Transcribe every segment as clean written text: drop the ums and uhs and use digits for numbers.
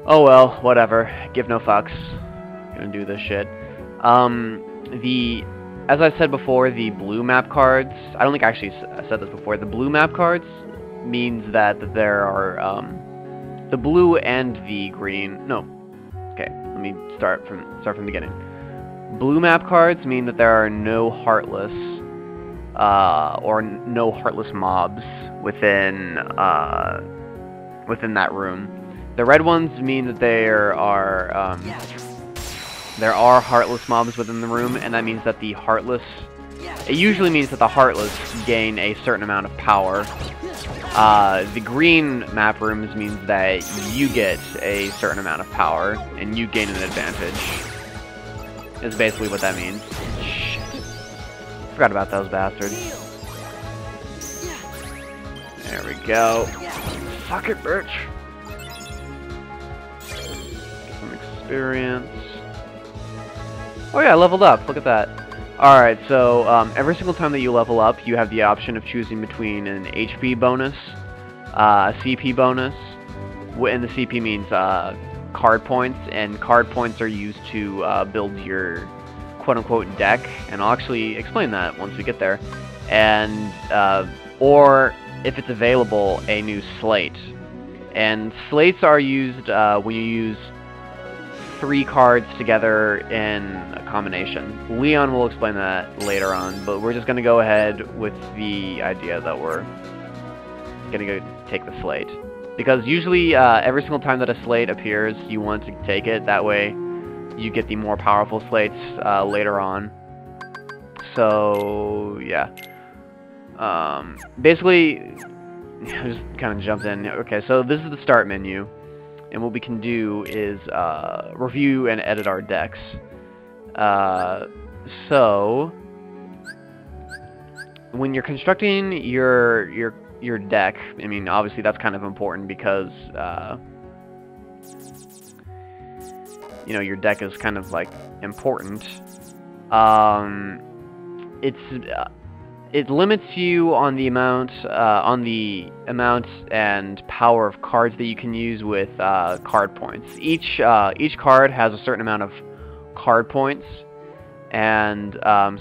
Oh well, whatever. Give no fucks. Gonna do this shit. As I said before, the blue map cards, I don't think I actually said this before, the blue map cards means that there are, the blue and the green, no, okay, let me start from the beginning. Blue map cards mean that there are no heartless, or no heartless mobs within that room. The red ones mean that there are heartless mobs within the room, and that means that the heartless, it usually means that the heartless gain a certain amount of power. The green map rooms means that you get a certain amount of power, and you gain an advantage. Is basically what that means. Shit. Forgot about those bastards. There we go. Fuck it, bitch. Get some experience. Oh yeah, I leveled up. Look at that. Alright, so every single time that you level up, you have the option of choosing between an HP bonus, a CP bonus, and the CP means card points, and card points are used to build your quote-unquote deck, and I'll actually explain that once we get there. And, or, if it's available, a new slate. And slates are used when you use 3 cards together in a combination. Leon will explain that later on, but we're just going to go ahead with the idea that we're going to go take the slate. Because usually, every single time that a slate appears, you want to take it. That way, you get the more powerful slates later on. So, yeah. Basically, I just kind of jumped in. Okay, so this is the start menu. And what we can do is review and edit our decks. So, when you're constructing your deck, I mean, obviously that's kind of important because, you know, your deck is kind of, like, important. It limits you on the amount and power of cards that you can use with card points. Each card has a certain amount of card points, and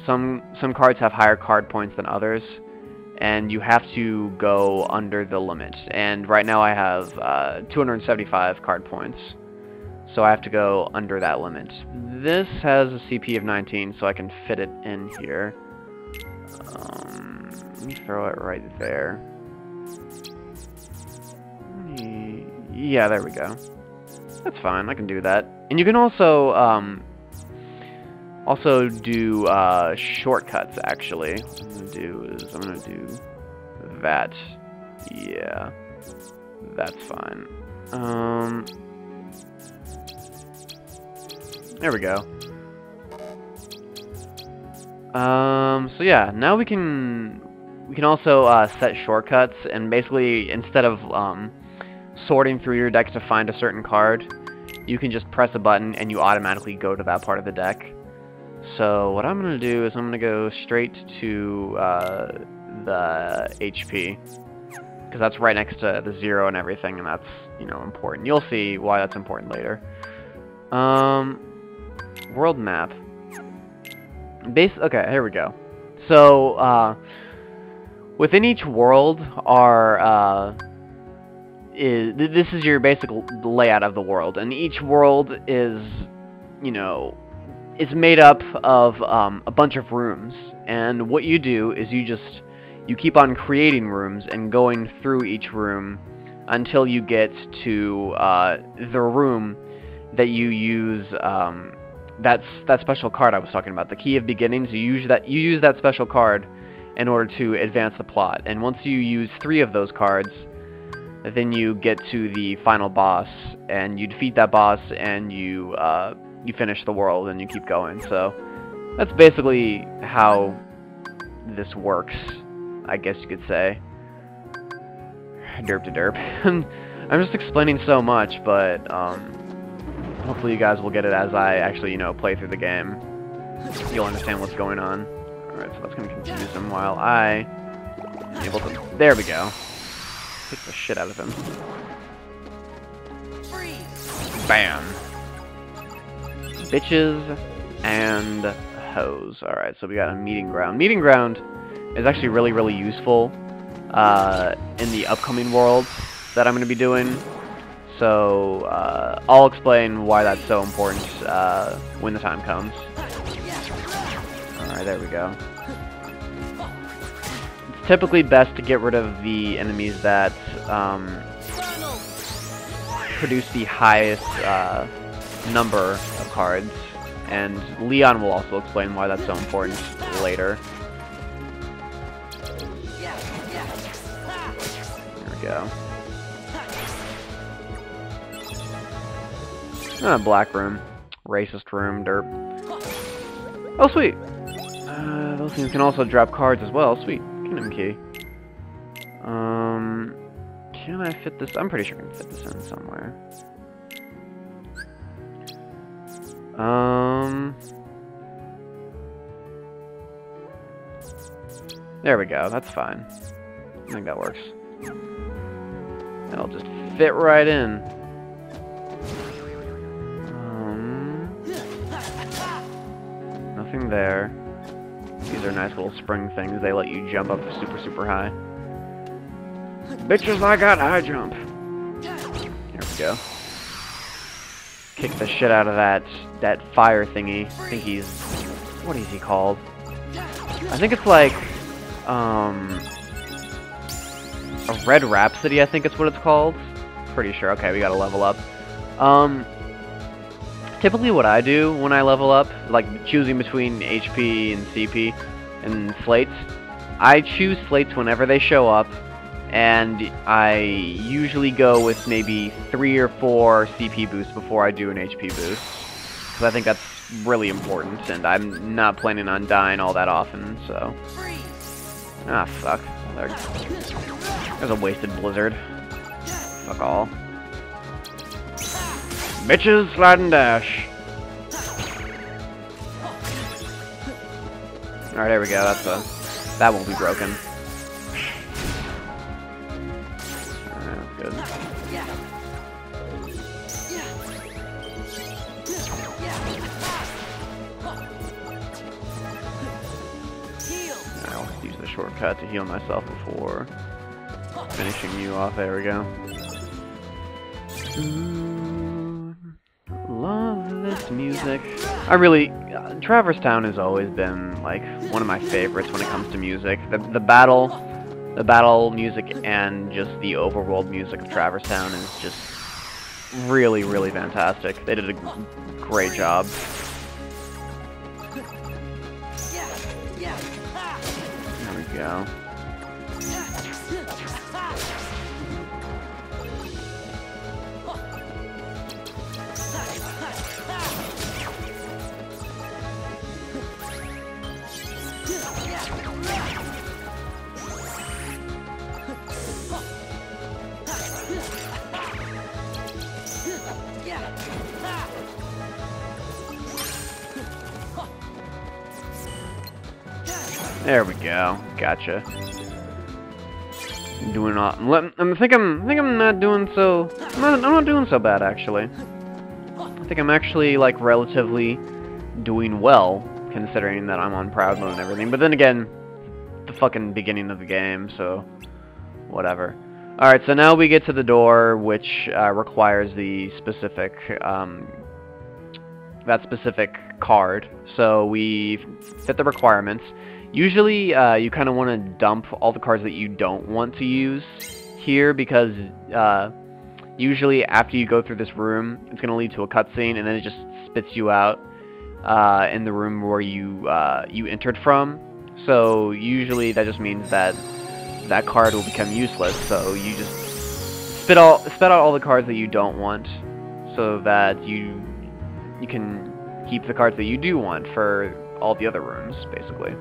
some cards have higher card points than others, and you have to go under the limit. And right now I have 275 card points, so I have to go under that limit. This has a CP of 19, so I can fit it in here. Let me throw it right there. Yeah, there we go. That's fine, I can do that. And you can also do shortcuts, actually. What I'm gonna do that. Yeah, that's fine. There we go. So yeah, now we can also set shortcuts, and basically instead of sorting through your deck to find a certain card, you can just press a button and you automatically go to that part of the deck. So what I'm gonna do is I'm gonna go straight to the HP, because that's right next to the 0 and everything, and that's, you know, important. You'll see why that's important later. World map. Okay, here we go. So, within each world this is your basic layout of the world, and each world is, you know, is made up of a bunch of rooms. And what you do is you keep on creating rooms and going through each room until you get to the room that you use. That's that special card I was talking about, the Key of Beginnings. You use that special card in order to advance the plot. And once you use 3 of those cards, then you get to the final boss, and you defeat that boss, and you finish the world, and you keep going. So that's basically how this works, I guess you could say. Derp to derp. I'm just explaining so much, but hopefully you guys will get it as I actually, you know, play through the game. You'll understand what's going on. Alright, so that's going to confuse him while I am able to... There we go. Kick the shit out of him. Bam. Bitches and hoes. Alright, so we got a meeting ground. Meeting ground is actually really, really useful in the upcoming worlds that I'm going to be doing. So, I'll explain why that's so important when the time comes. Alright, there we go. It's typically best to get rid of the enemies that produce the highest number of cards. And Leon will also explain why that's so important later. There we go. Black room. Racist room, derp. Oh, sweet! Those things can also drop cards as well. Sweet. Kingdom key. Can I fit this? I'm pretty sure I can fit this in somewhere. There we go. That's fine. I think that works. That'll just fit right in. Nothing there. These are nice little spring things. They let you jump up super, super high. Bitches, I got high jump. Here we go. Kick the shit out of that fire thingy. I think he's... what is he called? I think it's like... a Red Rhapsody, I think it's what it's called. Pretty sure. Okay, we gotta level up. Typically what I do when I level up, like choosing between HP and CP and slates, I choose slates whenever they show up, and I usually go with maybe 3 or 4 CP boosts before I do an HP boost, because I think that's really important, and I'm not planning on dying all that often, so... ah, fuck. There's a wasted blizzard. Fuck all. Bitches, slide and dash. Alright, there we go. That won't be broken. Alright, that's good. I'll use the shortcut to heal myself before finishing you off. There we go. Love this music. I really... Traverse Town has always been, like, one of my favorites when it comes to music. The battle music and just the overworld music of Traverse Town is just really, really fantastic. They did a great job. There we go. There we go. Gotcha. Doing all. I think I'm not doing so. I'm not doing so bad actually. I think I'm actually like relatively doing well, considering that I'm on proud mode and everything. But then again, the fucking beginning of the game, so whatever. All right, so now we get to the door, which requires the specific that specific card. So we fit the requirements. Usually, you kind of want to dump all the cards that you don't want to use here, because usually after you go through this room, it's going to lead to a cutscene, and then it just spits you out in the room where you entered from. So usually that just means that that card will become useless. So you just spit out all the cards that you don't want, so that you can keep the cards that you do want for all the other rooms, basically.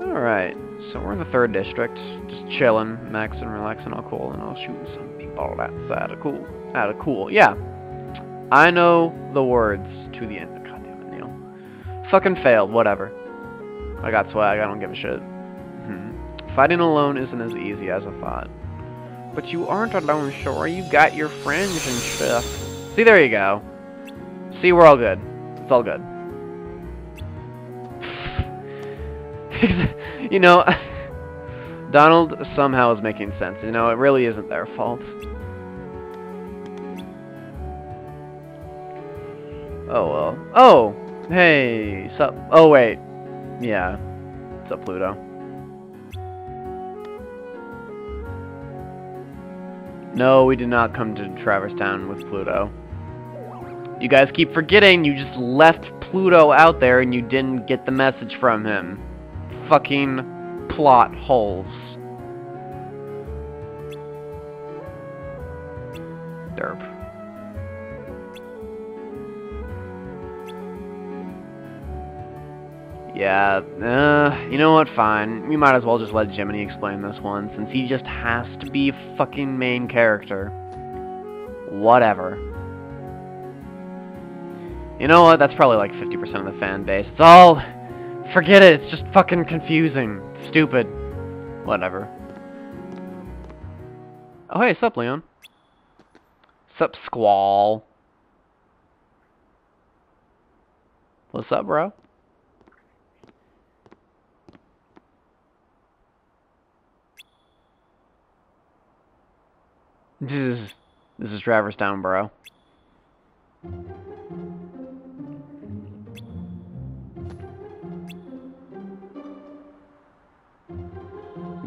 Alright, so we're in the 3rd district, just chilling, maxing, relaxing, all cool, and I'll shoot some people outside. Cool. Yeah, I know the words to the end. God damn it, Neil. Fucking failed, whatever. I got swag, I don't give a shit. Fighting alone isn't as easy as I thought. But you aren't alone, Shore. You've got your friends and stuff. See, there you go. See, we're all good. It's all good. You know, Donald somehow is making sense. You know, it really isn't their fault. Oh, well. Oh! Hey, sup? Oh, wait. Yeah. Sup, Pluto? No, we did not come to Traverse Town with Pluto. You guys keep forgetting you just left Pluto out there and you didn't get the message from him. Fucking plot holes. Derp. Yeah, you know what, fine. We might as well just let Jiminy explain this one, since he just has to be a fucking main character. Whatever. You know what, that's probably like 50% of the fan base. It's all... Forget it, it's just fucking confusing. Stupid. Whatever. Oh hey, sup, Leon? Sup, Squall? What's up, bro? This is Traverse Town, bro.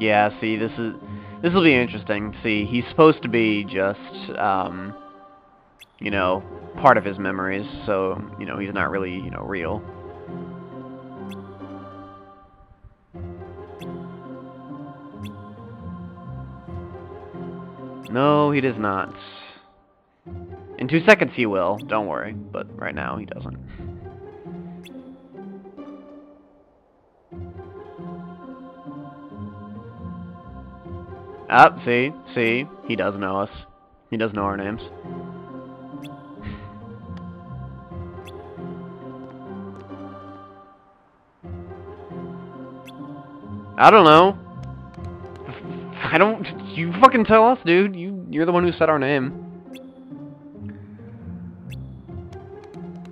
Yeah, see, this will be interesting. See, he's supposed to be just, you know, part of his memories, so, you know, he's not really, you know, real. No, he does not. In 2 seconds he will, don't worry, but right now he doesn't. Ah, see, he does know us. He does know our names. I don't know. You fucking tell us, dude. You're the one who said our name.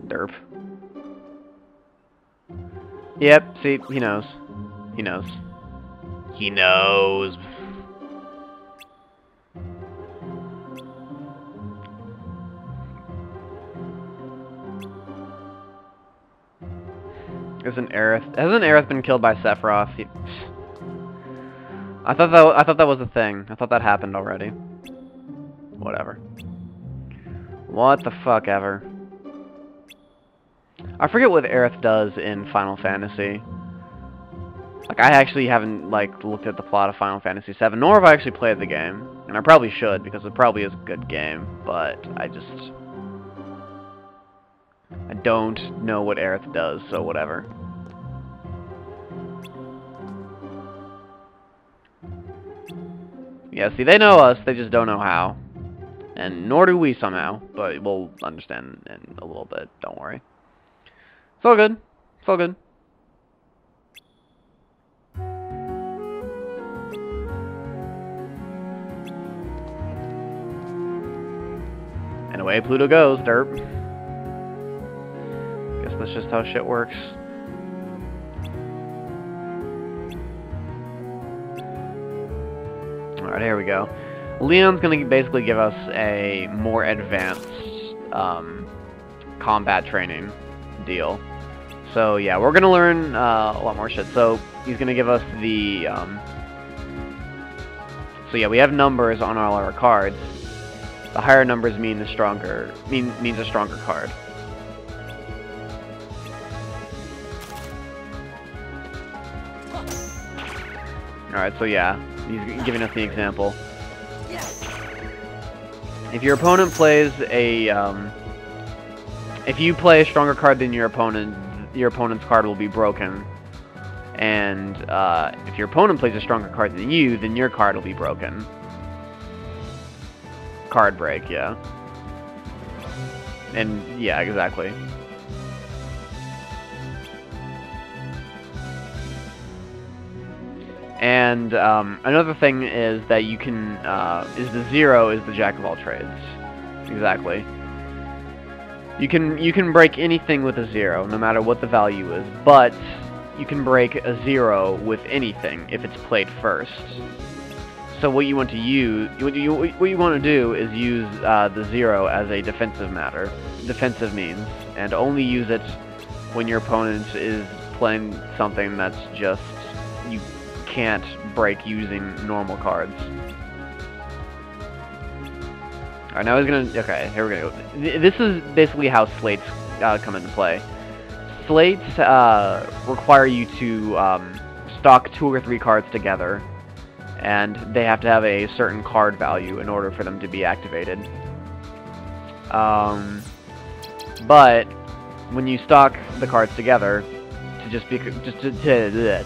Derp. Yep, see, he knows. He knows. He knows. Hasn't Aerith been killed by Sephiroth? I thought that was a thing. I thought that happened already. Whatever. What the fuck ever. I forget what Aerith does in Final Fantasy. Like, I actually haven't, like, looked at the plot of Final Fantasy VII, nor have I actually played the game. And I probably should, because it probably is a good game, but I don't know what Aerith does, so whatever. Yeah, see, they know us, they just don't know how. And nor do we somehow, but we'll understand in a little bit, don't worry. It's all good. It's all good. And away Pluto goes, derp. Guess that's just how shit works. Alright, here we go. Leon's gonna basically give us a more advanced combat training deal. So yeah, we're gonna learn a lot more shit. So he's gonna give us the so yeah, we have numbers on all our cards. The higher numbers mean the stronger means a stronger card. Alright, so yeah, he's giving us the example. If your opponent plays a if you play a stronger card than your opponent's card will be broken. And if your opponent plays a stronger card than you, then your card will be broken. Card break, yeah. And yeah, exactly. And And another thing is that you can is the zero is the jack of all trades. Exactly. You can break anything with a zero, no matter what the value is, but you can break a zero with anything if it's played first. So what you want to use, what you want to do is use the zero as a defensive means, and only use it when your opponent is playing something that's just you can't break using normal cards. Alright, now he's gonna. Okay, here we go. This is basically how slates come into play. Slates require you to stock 2 or 3 cards together, and they have to have a certain card value in order for them to be activated. But when you stock the cards together to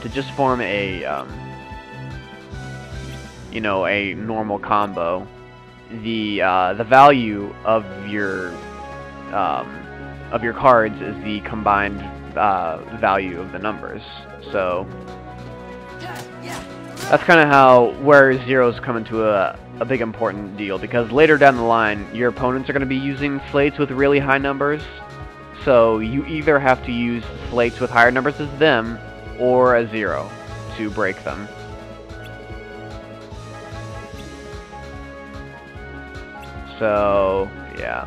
just form a you know, a normal combo, the value of your cards is the combined value of the numbers. So that's kind of how where zeros come into a big important deal, because later down the line your opponents are going to be using slates with really high numbers, so you either have to use slates with higher numbers as them or a zero to break them. So yeah,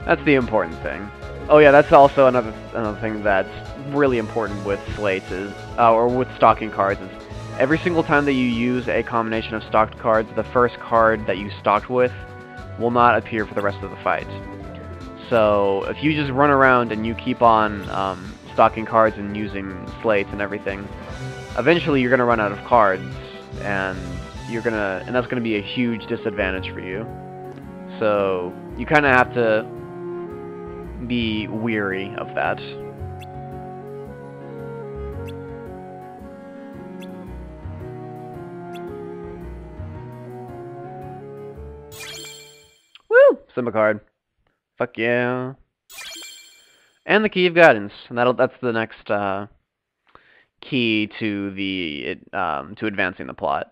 that's the important thing. Oh yeah, that's also another thing that's really important with slates is, or with stocking cards, is every single time that you use a combination of stocked cards, the first card that you stocked with will not appear for the rest of the fight. So if you just run around and you keep on stocking cards and using slates and everything, eventually you're gonna run out of cards, and that's gonna be a huge disadvantage for you. So you kind of have to be weary of that. Woo! Simba card. Fuck yeah. And the Key of Guidance. And that's the next key to the to advancing the plot.